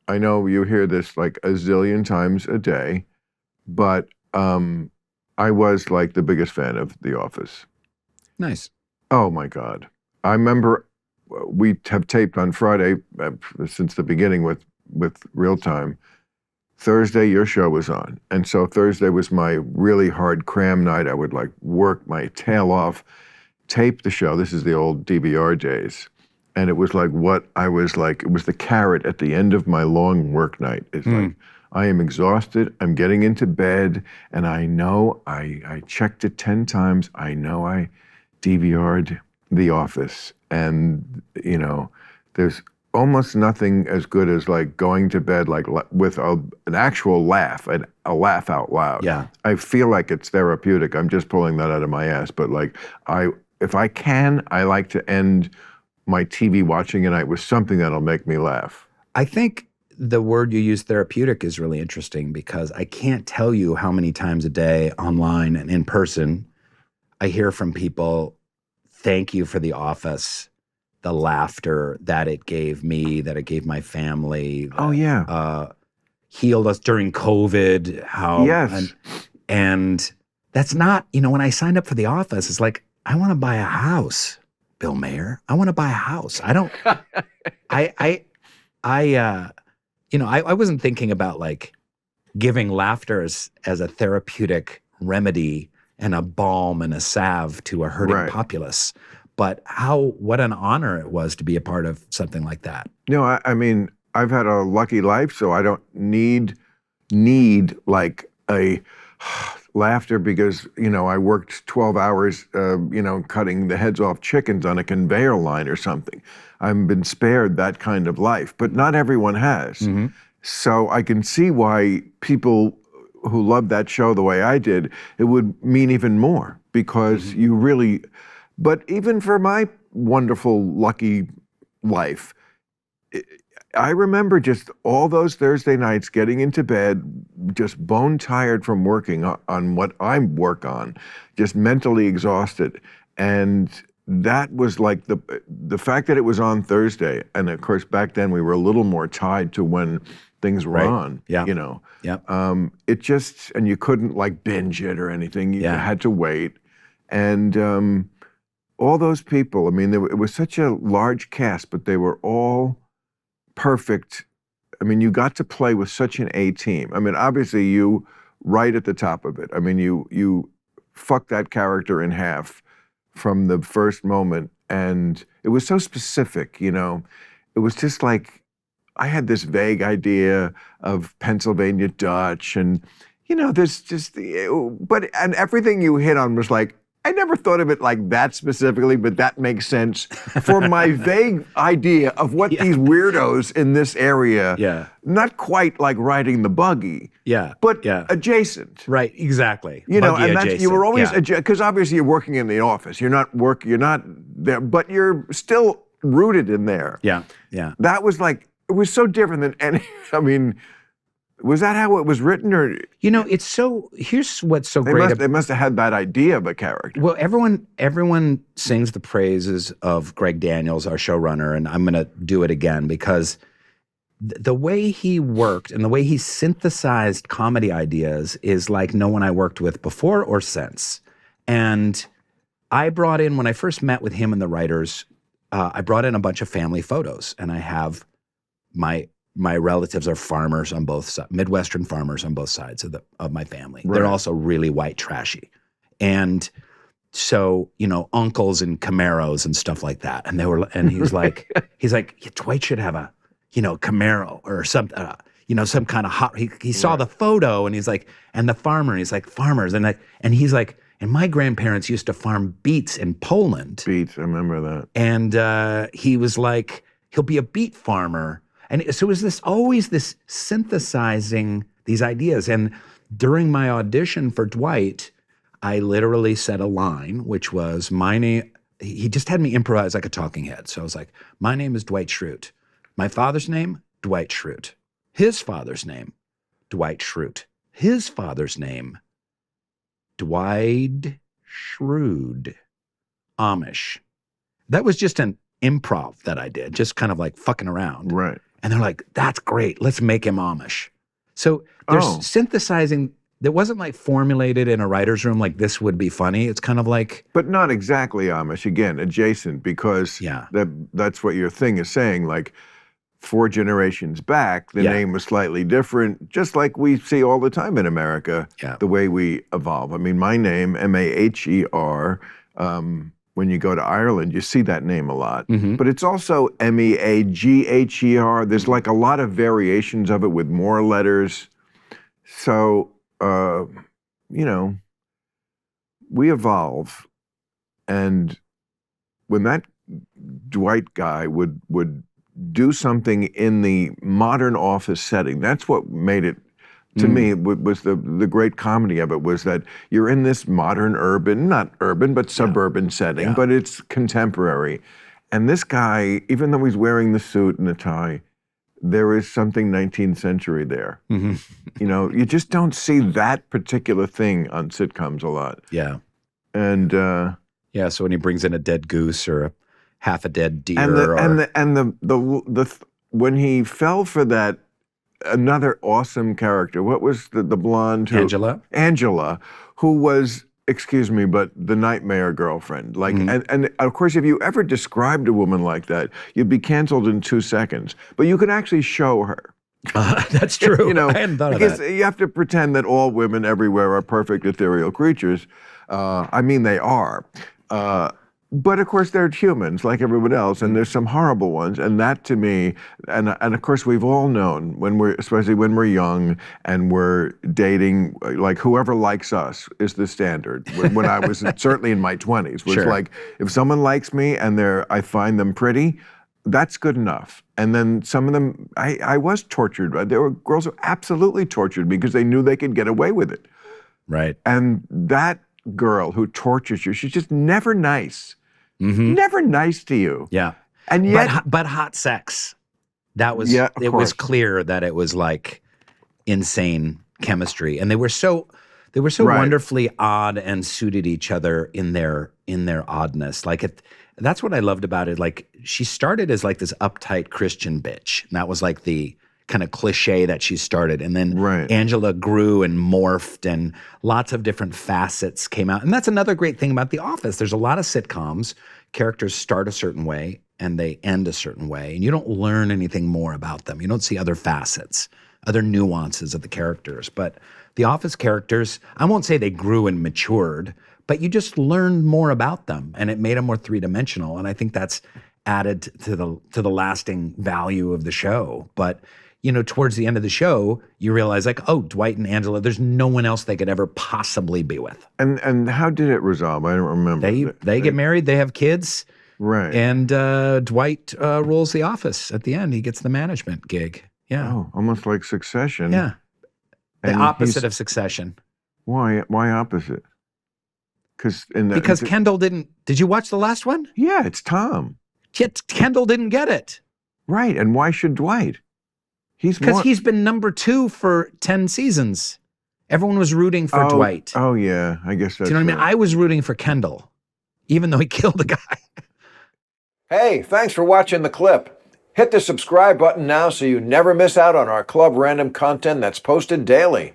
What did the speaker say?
I know you hear this like a zillion times a day, but I was like the biggest fan of The Office. Nice. Oh my God. I remember we have taped on Friday since the beginning with Real Time. Thursday, your show was on. And so Thursday was my really hard cram night. I would like work my tail off, tape the show. This is the old DVR days. And it was like what I was like, it was the carrot at the end of my long work night. It's like, I am exhausted. I'm getting into bed. And I know I checked it 10 times. I know I DVR'd The Office. And, you know, there's almost nothing as good as like going to bed like with an actual laugh, a laugh out loud. Yeah. I feel like it's therapeutic. I'm just pulling that out of my ass. But like, if I can, I like to end my TV watching a night with something that'll make me laugh. I think the word you use, therapeutic, is really interesting because I can't tell you how many times a day online and in person I hear from people, thank you for The Office, the laughter that it gave me, that it gave my family. Oh, yeah. Healed us during COVID. Yes. And that's not, you know, when I signed up for The Office, it's like, I want to buy a house, Bill Maher. I want to buy a house. I don't, you know, I wasn't thinking about like giving laughter as a therapeutic remedy and a balm and a salve to a hurting populace. But what an honor it was to be a part of something like that. No, I mean, I've had a lucky life, so I don't need like a laughter because, you know, I worked 12 hours, you know, cutting the heads off chickens on a conveyor line or something. I've been spared that kind of life, but not everyone has. Mm-hmm. So I can see why people who love that show the way I did, it would mean even more because you really, but even for my wonderful, lucky life, I remember just all those Thursday nights getting into bed, just bone tired from working on what I work on, just mentally exhausted. And that was like the fact that it was on Thursday. And of course, back then we were a little more tied to when things were on, you know. It just, and you couldn't like binge it or anything. You had to wait. And all those people, I mean, it was such a large cast, but they were all perfect. I mean, you got to play with such an A team. I mean, obviously you right at the top of it. I mean, you fucked that character in half from the first moment. And it was so specific, you know. It was just like, I had this vague idea of Pennsylvania Dutch and, you know, there's just, and everything you hit on was like, I never thought of it like that specifically, but that makes sense for my vague idea of what these weirdos in this area, not quite like riding the buggy, but adjacent. Right, exactly. You know, Buggy and adjacent. you were always, because obviously you're working in the office. You're not there, but you're still rooted in there. Yeah. That was like, it was so different than any, I mean, was that how it was written, or? You know, here's what's so great. They must have had that idea of a character. Well, everyone sings the praises of Greg Daniels, our showrunner, and I'm going to do it again because the way he worked and the way he synthesized comedy ideas is like no one I worked with before or since. And I brought in, when I first met with him and the writers, I brought in a bunch of family photos, and I have my relatives are farmers on both sides, Midwestern farmers on both sides of my family. Right. They're also really white trashy. And so, you know, uncles and Camaros and stuff like that. And he's like, Dwight should have a, you know, Camaro or some, you know, some kind of hot, he saw the photo and he's like, and the farmer, and he's like, farmers. And he's like, and my grandparents used to farm beets in Poland. Beets, I remember that. And he was like, he'll be a beet farmer. And so it was always this synthesizing these ideas. And during my audition for Dwight, I literally said a line, which was, my name, he just had me improvise like a talking head. So I was like, my name is Dwight Schrute. My father's name, Dwight Schrute. His father's name, Dwight Schrute. His father's name, Dwight Schrute. Amish. That was just an improv that I did, just kind of like fucking around. Right. And they're like, that's great. Let's make him Amish. So there's Oh. synthesizing that wasn't like formulated in a writer's room like this would be funny. It's kind of like, But not exactly Amish. Again, adjacent, because Yeah. that's what your thing is saying. Like 4 generations back, the Yeah. name was slightly different, just like we see all the time in America, Yeah. the way we evolve. I mean, my name, Maher, when you go to Ireland, you see that name a lot. Mhm. But it's also Meagher. There's like a lot of variations of it with more letters. So, you know, we evolve. And when that Dwight guy would do something in the modern office setting, that's what made it, to me, was the great comedy of it, was that you're in this modern not urban, but suburban setting, Yeah. but it's contemporary. And this guy, even though he's wearing the suit and the tie, there is something 19th century there. Mhm. You know, you just don't see that particular thing on sitcoms a lot. Yeah. And Yeah. So when he brings in a dead goose or half a dead deer, when he fell for that another awesome character, what was the blonde who, Angela, who was, excuse me, but the nightmare girlfriend. Like, and of course, if you ever described a woman like that, you'd be canceled in 2 seconds. But you could actually show her. That's true. You know, I hadn't thought of because that. you have to pretend that all women everywhere are perfect ethereal creatures. I mean, they are. But of course, they're humans like everyone else, and there's some horrible ones. And that, to me, and of course, we've all known especially when we're young and we're dating, like whoever likes us is the standard. When I was certainly in my 20s, was Sure. like, if someone likes me and I find them pretty, that's good enough. And then some of them, I was tortured. There were girls who absolutely tortured me because they knew they could get away with it. Right. And that girl who tortures you, she's just never nice. Mm-hmm. Never nice to you. Yeah. And yet, but hot sex. That was, Yeah, of it was course. clear that it was like insane chemistry. And they were so Right. wonderfully odd and suited each other in their oddness. Like that's what I loved about it. Like she started as like this uptight Christian bitch. And that was like the kind of cliche that she started. And then Right. Angela grew and morphed and lots of different facets came out. And that's another great thing about The Office. There's a lot of sitcoms, characters start a certain way and they end a certain way. And you don't learn anything more about them. You don't see other facets, other nuances of the characters. But The Office characters, I won't say they grew and matured, but you just learned more about them and it made them more three-dimensional. And I think that's added to the lasting value of the show. But you know, towards the end of the show, you realize like, oh, Dwight and Angela, there's no one else they could ever possibly be with. and how did it resolve? I don't remember. They get married, they have kids, Right. and Dwight rules the office at the end. He gets the management gig. Yeah. Oh, almost like Succession. Yeah. The And opposite of Succession. Why opposite? Because Kendall did you watch the last one? Yeah, it's Tom. Kendall didn't get it. Right. And why should Dwight? Because he's been number 2 for 10 seasons. Everyone was rooting for Dwight. Oh, yeah. I guess that's Do you know what I mean? right. I was rooting for Kendall, even though he killed the guy. Hey, thanks for watching the clip. Hit the subscribe button now so you never miss out on our Club Random content that's posted daily.